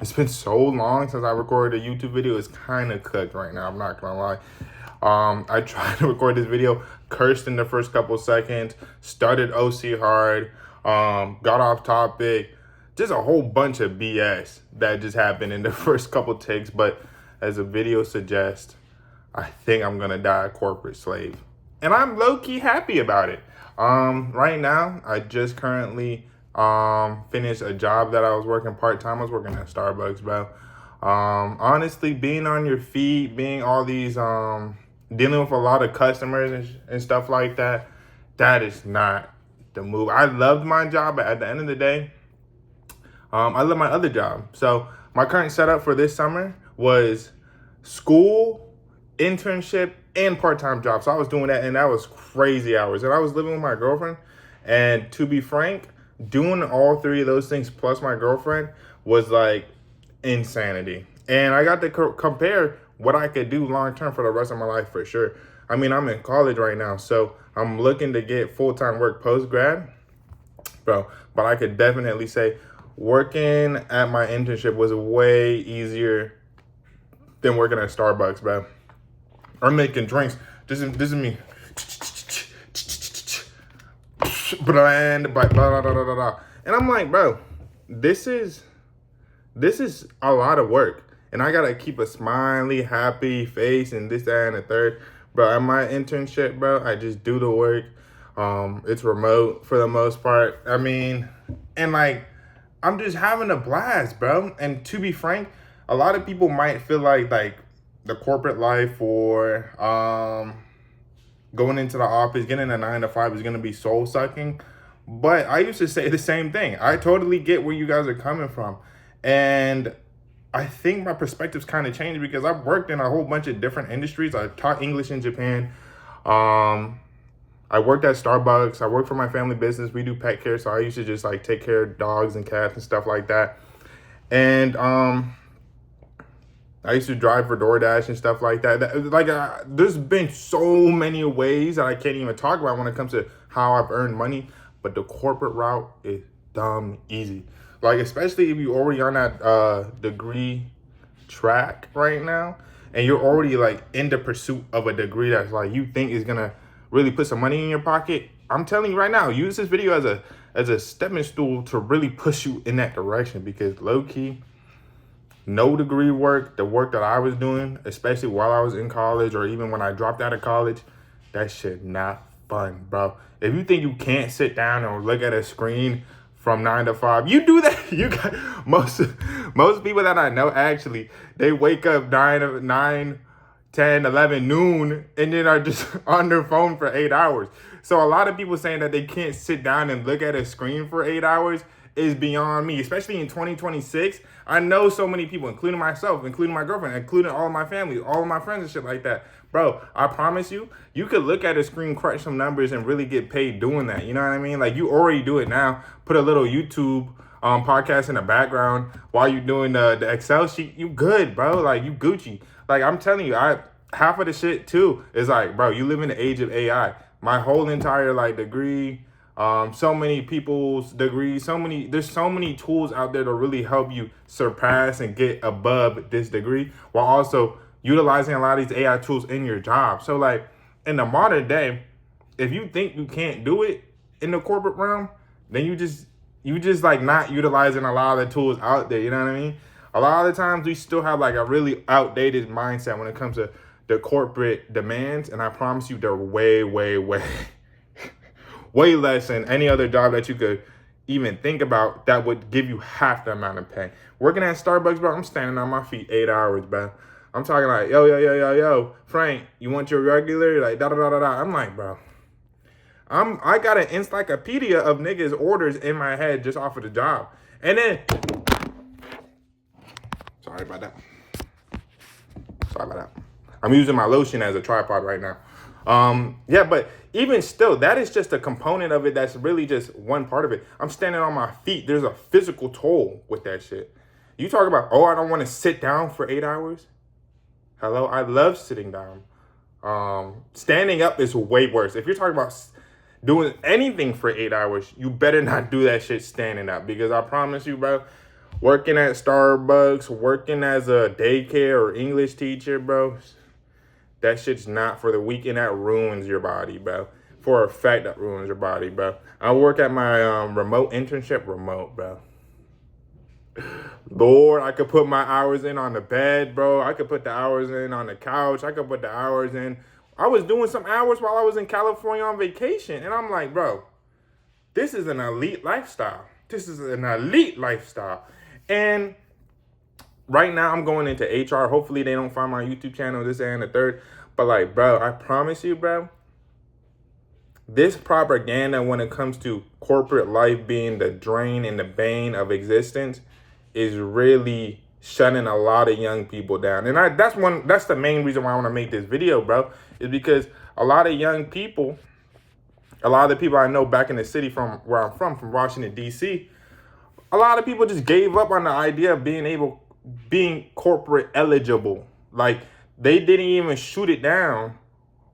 It's been so long since I recorded a YouTube video. It's kind of cooked right now. I'm not gonna lie. I tried to record this video, cursed in the first couple seconds, started OC hard, got off topic, just a whole bunch of BS that just happened in the first couple takes. But as the video suggests, I think I'm gonna die a corporate slave, and I'm low key happy about it. Right now, I just currently finished a job that I was working part-time. I was working at Starbucks, bro. Honestly, being on your feet, being all these dealing with a lot of customers and stuff like that, that is not the move. I loved my job, but at the end of the day, I love my other job. So my current setup for this summer was school, internship, and part-time job. So I was doing that, and that was crazy hours. And I was living with my girlfriend. And to be frank, doing all three of those things plus my girlfriend was like insanity. And I got to compare what I could do long term for the rest of my life for sure. I mean, I'm in college right now, so I'm looking to get full-time work post-grad, bro. But I could definitely say working at my internship was way easier than working at Starbucks, bro. I'm making drinks. This is me. Bland, blah, blah, blah, blah, blah. And I'm like, bro, this is a lot of work. And I gotta keep a smiley, happy face and this, that, and the third. Bro, at my internship, bro, I just do the work. It's remote for the most part. I mean, and like, I'm just having a blast, bro. And to be frank, a lot of people might feel like the corporate life or going into the office, getting a 9 to 5 is gonna be soul sucking. But I used to say the same thing. I totally get where you guys are coming from. And I think my perspective's kind of changed because I've worked in a whole bunch of different industries. I taught English in Japan. I worked at Starbucks. I worked for my family business. We do pet care. So I used to just like take care of dogs and cats and stuff like that. And I used to drive for DoorDash and stuff like that. There's been so many ways that I can't even talk about when it comes to how I've earned money. But the corporate route is dumb easy. Like, especially if you're already on that degree track right now, and you're already like in the pursuit of a degree that's like you think is gonna really put some money in your pocket. I'm telling you right now, use this video as a stepping stool to really push you in that direction, because low key, no degree work, the work that I was doing, especially while I was in college or even when I dropped out of college, that shit not fun, bro. If you think you can't sit down and look at a screen from 9 to 5, you do that. You got most people that I know, actually, they wake up 9, 10, 11, noon, and then are just on their phone for 8 hours. So a lot of people saying that they can't sit down and look at a screen for 8 hours is beyond me, especially in 2026. I know so many people, including myself, including my girlfriend, including all of my family, all of my friends and shit like that. Bro, I promise you, you could look at a screen, crunch some numbers, and really get paid doing that. You know what I mean? Like, you already do it now. Put a little YouTube podcast in the background while you're doing the Excel sheet. You good, bro. Like, you Gucci. Like, I'm telling you, half of the shit, too, is like, bro, you live in the age of AI. My whole entire, like, degree, so many people's degrees, there's so many tools out there to really help you surpass and get above this degree while also utilizing a lot of these AI tools in your job. So like in the modern day, if you think you can't do it in the corporate realm, then you just like not utilizing a lot of the tools out there. You know what I mean? A lot of the times we still have like a really outdated mindset when it comes to the corporate demands. And I promise you, they're way, way, way way less than any other job that you could even think about that would give you half the amount of pay. Working at Starbucks, bro, I'm standing on my feet 8 hours, bro. I'm talking like, yo, Frank, you want your regular? Like, da-da-da-da-da. I'm like, bro, I got an encyclopedia of niggas' orders in my head just off of the job. And then, sorry about that. I'm using my lotion as a tripod right now. Yeah, but even still, that is just a component of it. That's really just one part of it. I'm standing on my feet. There's a physical toll with that shit. You talk about, oh, I don't want to sit down for 8 hours. Hello, I love sitting down. Standing up is way worse. If you're talking about doing anything for 8 hours, you better not do that shit standing up, because I promise you, bro, working at Starbucks, working as a daycare or English teacher, bro. That shit's not for the weak, and that ruins your body, bro. For a fact, that ruins your body, bro. I work at my remote internship, bro. Lord, I could put my hours in on the bed, bro. I could put the hours in on the couch. I could put the hours in. I was doing some hours while I was in California on vacation. And I'm like, bro, this is an elite lifestyle. This is an elite lifestyle. And right now I'm going into HR. Hopefully they don't find my YouTube channel, this and the third. But like, bro, I promise you, bro, this propaganda when it comes to corporate life being the drain and the bane of existence is really shutting a lot of young people down. And that's the main reason why I want to make this video, bro, is because a lot of young people, a lot of the people I know back in the city from where I'm from Washington, D.C., a lot of people just gave up on the idea of being corporate eligible. Like, they didn't even shoot it down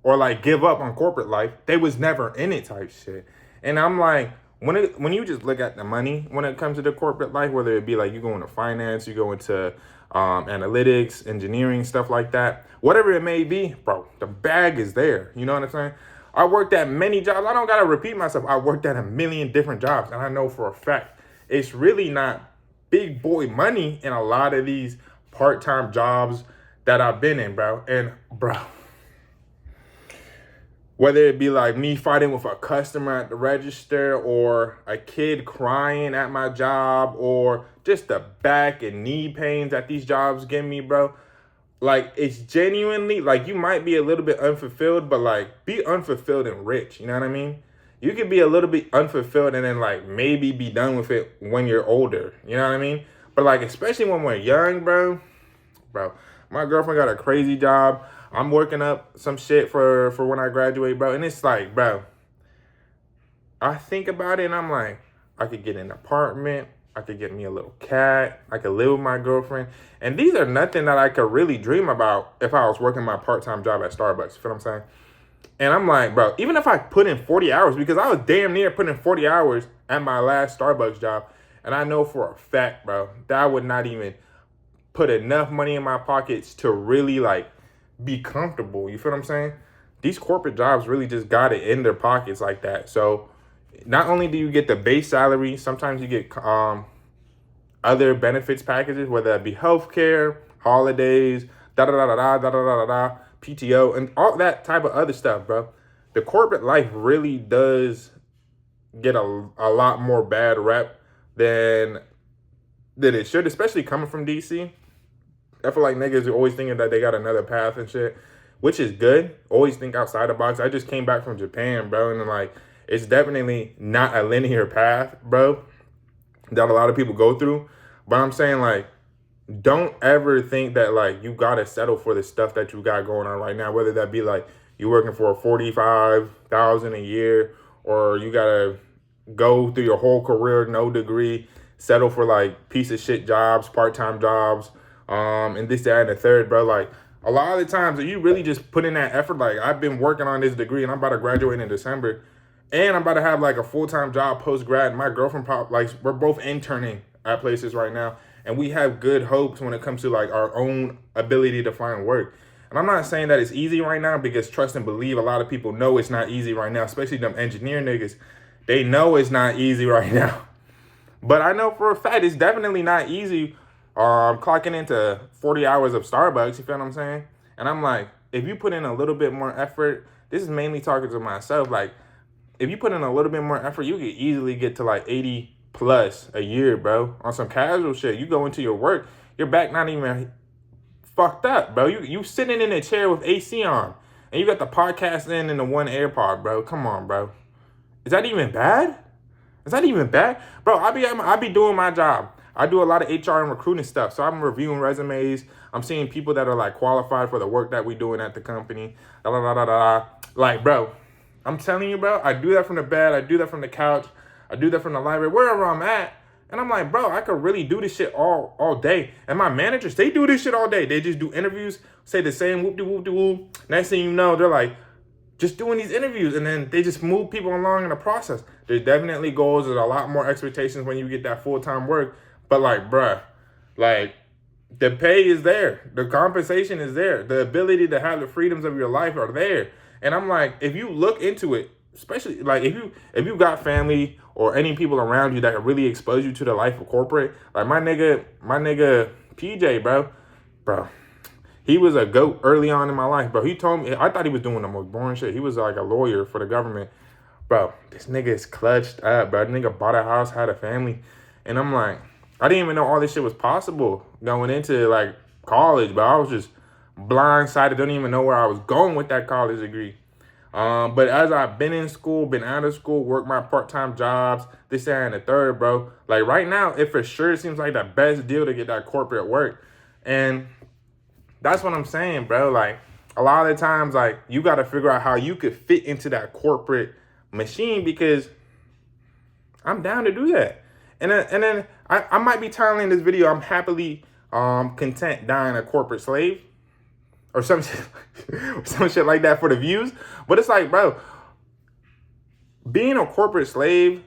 or like give up on corporate life. They was never in it type shit. And I'm like, when you just look at the money when it comes to the corporate life, whether it be like you go into finance, you go into analytics, engineering, stuff like that, whatever it may be, bro, the bag is there. You know what I'm saying? I worked at many jobs. I don't got to repeat myself. I worked at a million different jobs. And I know for a fact, it's really not big boy money in a lot of these part-time jobs that I've been in, bro. And bro, whether it be like me fighting with a customer at the register or a kid crying at my job or just the back and knee pains that these jobs give me, bro. Like, it's genuinely, like, you might be a little bit unfulfilled, but like, be unfulfilled and rich. You know what I mean? You could be a little bit unfulfilled and then like maybe be done with it when you're older. You know what I mean? But like, especially when we're young, bro, my girlfriend got a crazy job. I'm working up some shit for when I graduate, bro. And it's like, bro, I think about it and I'm like, I could get an apartment. I could get me a little cat. I could live with my girlfriend. And these are nothing that I could really dream about if I was working my part-time job at Starbucks. You feel what I'm saying? And I'm like, bro, even if I put in 40 hours, because I was damn near putting in 40 hours at my last Starbucks job. And I know for a fact, bro, that I would not even put enough money in my pockets to really like be comfortable. You feel what I'm saying? These corporate jobs really just got it in their pockets like that. So not only do you get the base salary, sometimes you get other benefits packages, whether that be healthcare, holidays, PTO, and all that type of other stuff, bro. The corporate life really does get a lot more bad rep than it should, especially coming from DC. I feel like niggas are always thinking that they got another path and shit, which is good. Always think outside the box. I just came back from Japan, bro, and like, it's definitely not a linear path, bro, that a lot of people go through. But I'm saying, like, don't ever think that like you gotta settle for the stuff that you got going on right now, whether that be like you working for $45,000 a year, or you gotta go through your whole career, no degree, settle for like piece of shit jobs, part-time jobs, and this, that, and the third, bro. Like, a lot of the times, you really just put in that effort. Like, I've been working on this degree and I'm about to graduate in December, and I'm about to have like a full-time job post-grad. My girlfriend, like, we're both interning at places right now. And we have good hopes when it comes to like our own ability to find work. And I'm not saying that it's easy right now, because trust and believe, a lot of people know it's not easy right now, especially them engineer niggas. They know it's not easy right now. But I know for a fact it's definitely not easy clocking into 40 hours of Starbucks, you feel what I'm saying? And I'm like, if you put in a little bit more effort, this is mainly talking to myself, like, if you put in a little bit more effort, you could easily get to like 80 plus a year, bro, on some casual shit. You go into your work, your back not even fucked up, bro. You sitting in a chair with AC on, and you got the podcast in the one AirPod, bro. Come on, bro. Is that even bad? Is that even bad? Bro, I be doing my job. I do a lot of HR and recruiting stuff. So I'm reviewing resumes. I'm seeing people that are like qualified for the work that we doing at the company. Like, bro, I'm telling you, bro, I do that from the bed. I do that from the couch. I do that from the library, wherever I'm at. And I'm like, bro, I could really do this shit all day. And my managers, they do this shit all day. They just do interviews, say the same whoop-de-whoop-de-whoop. Next thing you know, they're like, just doing these interviews. And then they just move people along in the process. There's definitely goals. There's a lot more expectations when you get that full-time work. But like, bruh, like the pay is there, the compensation is there, the ability to have the freedoms of your life are there. And I'm like, if you look into it, especially like if you got family or any people around you that can really expose you to the life of corporate, like my nigga PJ, bro, he was a goat early on in my life, bro. He told me, I thought he was doing the most boring shit. He was like a lawyer for the government. Bro, this nigga is clutched up, bro. The nigga bought a house, had a family. And I'm like, I didn't even know all this shit was possible going into like college, but I was just blindsided. Don't even know where I was going with that college degree. But as I've been in school, been out of school, worked my part-time jobs, this, that, and the third, bro. Like right now, it for sure seems like the best deal to get that corporate work. And that's what I'm saying, bro. Like a lot of the times, like you got to figure out how you could fit into that corporate machine, because I'm down to do that. And then I might be titling this video, I'm happily content dying a corporate slave or some shit like that for the views. But it's like, bro, being a corporate slave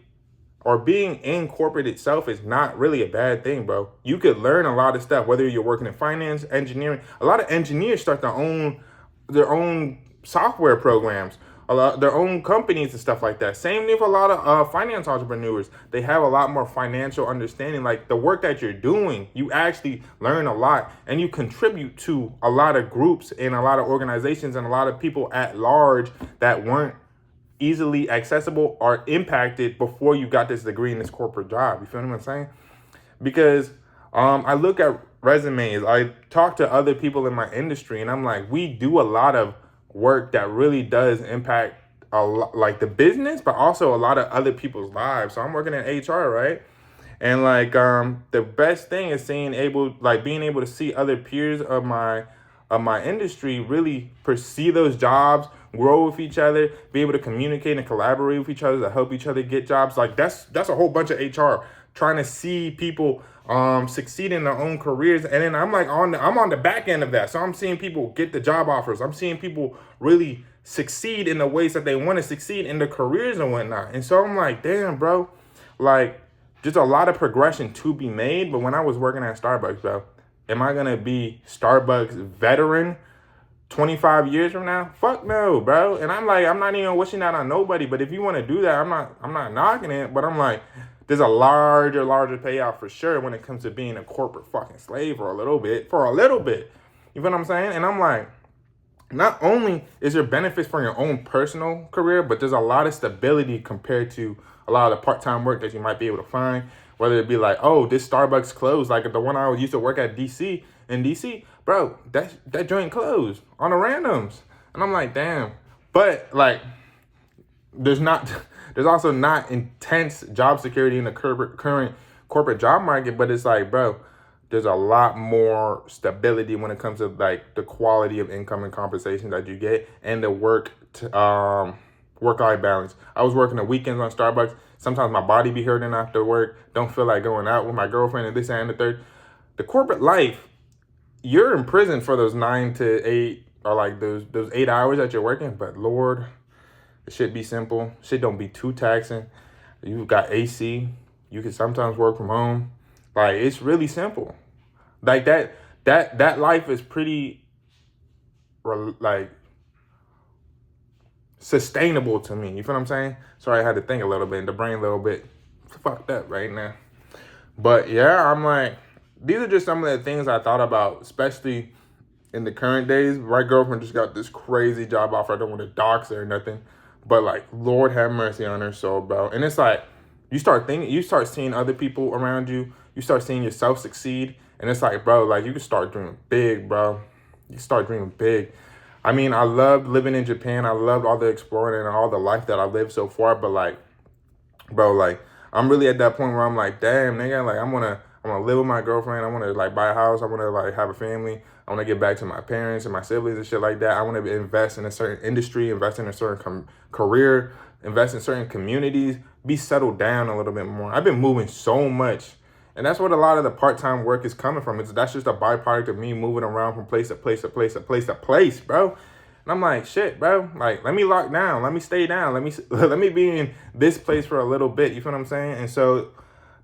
or being in corporate itself is not really a bad thing, bro. You could learn a lot of stuff, whether you're working in finance, engineering. A lot of engineers start their own software programs, their own companies and stuff like that. Same thing for a lot of finance entrepreneurs. They have a lot more financial understanding. Like the work that you're doing, you actually learn a lot and you contribute to a lot of groups and a lot of organizations and a lot of people at large that weren't easily accessible or impacted before you got this degree in this corporate job. You feel what I'm saying? Because I look at resumes, I talk to other people in my industry, and I'm like, we do a lot of work that really does impact a lot, like the business, but also a lot of other people's lives. So I'm working in HR, right? And like the best thing is being able to see other peers of my industry really pursue those jobs, grow with each other, be able to communicate and collaborate with each other to help each other get jobs. Like that's a whole bunch of HR trying to see people succeed in their own careers. And then I'm on the back end of that. So I'm seeing people get the job offers. I'm seeing people really succeed in the ways that they want to succeed in their careers and whatnot. And so I'm like, damn, bro, like there's a lot of progression to be made. But when I was working at Starbucks, bro, am I gonna be Starbucks veteran 25 years from now? Fuck no, bro. And I'm like, I'm not even wishing that on nobody. But if you want to do that, I'm not knocking it. But I'm like, there's a larger payout for sure when it comes to being a corporate fucking slave for a little bit. You feel what I'm saying? And I'm like, not only is there benefits for your own personal career, but there's a lot of stability compared to a lot of the part-time work that you might be able to find. Whether it be like, oh, this Starbucks closed, like the one I used to work at in DC, bro, that joint closed on a randoms. And I'm like, damn. But like, there's also not intense job security in the current corporate job market, but it's like, bro, there's a lot more stability when it comes to like the quality of income and compensation that you get and the work-life balance. I was working the weekends on Starbucks. Sometimes my body be hurting after work. Don't feel like going out with my girlfriend and this and the third. The corporate life, you're in prison for those 9 to 8 or like those 8 hours that you're working. But Lord, it should be simple. Shit don't be too taxing. You've got AC. You can sometimes work from home. Like it's really simple. Like that life is pretty like sustainable to me. You feel what I'm saying? Sorry, I had to think a little bit, the brain a little bit fucked up right now. But yeah, I'm like, these are just some of the things I thought about, especially in the current days. My girlfriend just got this crazy job offer. I don't want to dox her or nothing, but like, Lord have mercy on her soul, bro. And it's like, you start seeing other people around you. You start seeing yourself succeed. And it's like, bro, like you can start dreaming big, bro. You start dreaming big. I mean, I loved living in Japan. I loved all the exploring and all the life that I lived so far. But like, bro, like I'm really at that point where I'm like, damn, nigga, like I'm gonna live with my girlfriend. I want to like buy a house. I want to like have a family. I want to get back to my parents and my siblings and shit like that. I want to invest in a certain industry, invest in a certain career, invest in certain communities, be settled down a little bit more. I've been moving so much. And that's what a lot of the part-time work is coming from. That's just a byproduct of me moving around from place to place, bro. And I'm like, shit, bro. Like, let me lock down. Let me stay down. Let me be in this place for a little bit. You feel what I'm saying? And so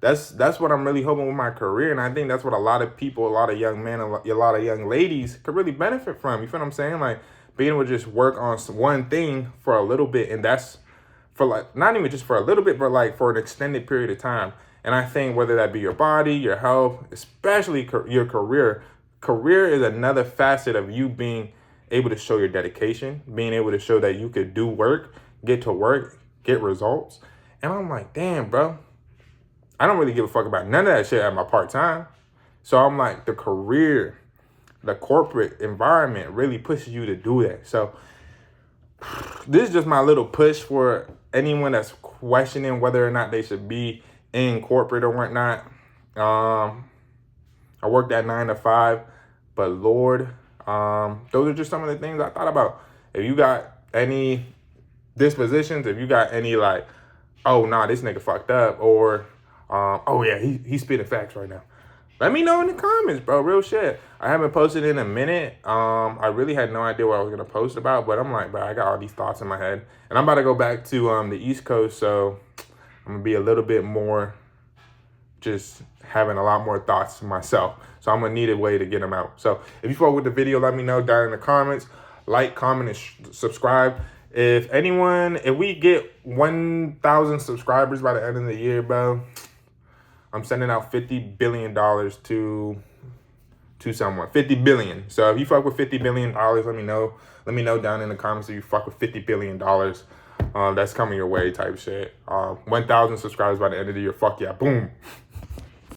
that's what I'm really hoping with my career. And I think that's what a lot of people, a lot of young men, a lot of young ladies could really benefit from. You feel what I'm saying? Like being able to just work on one thing for a little bit. And that's for like, not even just for a little bit, but like for an extended period of time. And I think whether that be your body, your health, especially your career is another facet of you being able to show your dedication, being able to show that you could do work, get to work, get results. And I'm like, damn, bro, I don't really give a fuck about none of that shit at my part-time. So I'm like, the career, the corporate environment really pushes you to do that. So this is just my little push for anyone that's questioning whether or not they should be in corporate or whatnot. I worked at 9 to 5, but Lord, those are just some of the things I thought about. If you got any dispositions, if you got any like, oh nah, this nigga fucked up, or oh yeah, he's spitting facts right now, let me know in the comments, bro. Real shit. I haven't posted in a minute. I really had no idea what I was gonna post about, but I'm like, bro, I got all these thoughts in my head, and I'm about to go back to the East Coast, so I'm gonna be a little bit more just having a lot more thoughts myself. So I'm gonna need a way to get them out. So if you fuck with the video, let me know down in the comments. Like, comment, and subscribe. If we get 1,000 subscribers by the end of the year, bro, I'm sending out $50 billion to someone. 50 billion. So if you fuck with $50 billion, let me know. Let me know down in the comments if you fuck with $50 billion. That's coming your way type shit. 1,000 subscribers by the end of the year. Fuck yeah. Boom.